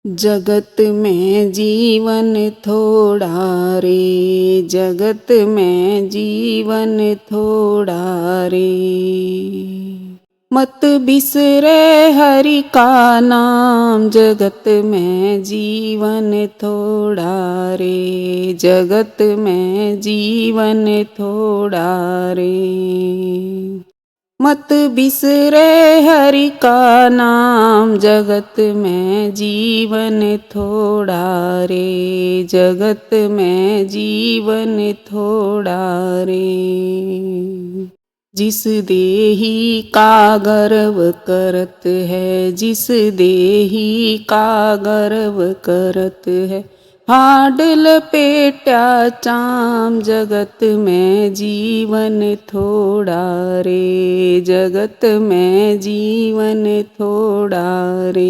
जगत में जीवन थोड़ा रे, जगत में जीवन थोड़ा रे। मत बिसरे हरि का नाम, जगत में जीवन थोड़ा रे, जगत में जीवन थोड़ा रे। मत बिसरे हरि का नाम, जगत में जीवन थोड़ा रे, जगत में जीवन थोड़ा रे। जिस देही का गर्व करत है, जिस देही का गर्व करत है, हाड लपेटा चाम, जगत में जीवन थोड़ा रे, जगत में जीवन थोड़ा रे।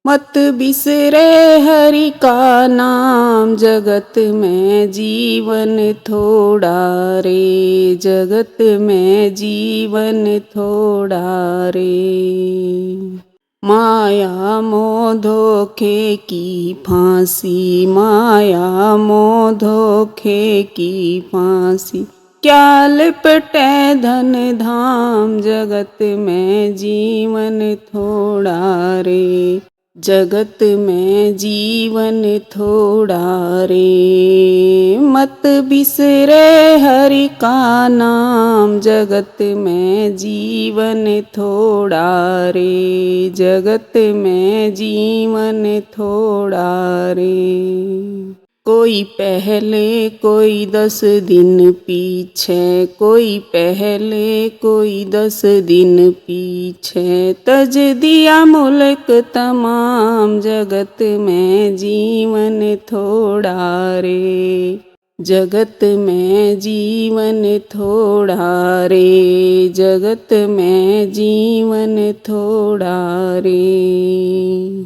मत बिसरे हरि का नाम, जगत में जीवन थोड़ा रे, जगत में जीवन थोड़ा रे। माया मोह धोखे की फांसी, माया मोह धोखे की फांसी, क्या लिपटे धन धाम, जगत में जीवन थोड़ा रे, जगत में जीवन थोड़ा रे। मत बिसरे हरि का नाम, जगत में जीवन थोड़ा रे, जगत में जीवन थोड़ा रे। कोई पहले कोई 10 दिन पीछे, कोई पहले कोई 10 दिन पीछे, तज दिया मुल्क तमाम, जगत में जीवन थोड़ा रे, जगत में जीवन थोड़ा रे, जगत में जीवन थोड़ा रे।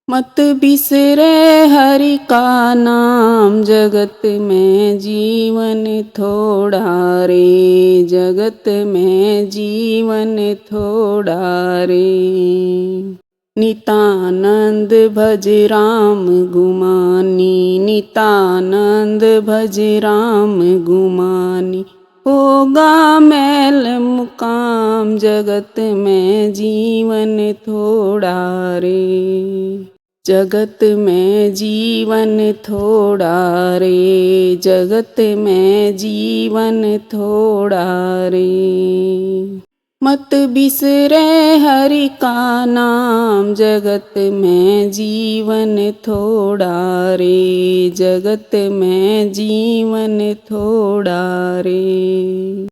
मत बिसरे हरि का नाम, जगत में जीवन थोड़ा रे, जगत में जीवन थोड़ा रे। नितानंद भज राम गुमानी, नितानंद भज राम गुमानी, होगा मैल मुकाम, जगत में जीवन थोड़ा रे, जगत में जीवन थोड़ा रे, जगत में जीवन थोड़ा रे। मत बिसरे हरि का नाम, जगत में जीवन थोड़ा रे, जगत में जीवन थोड़ा रे।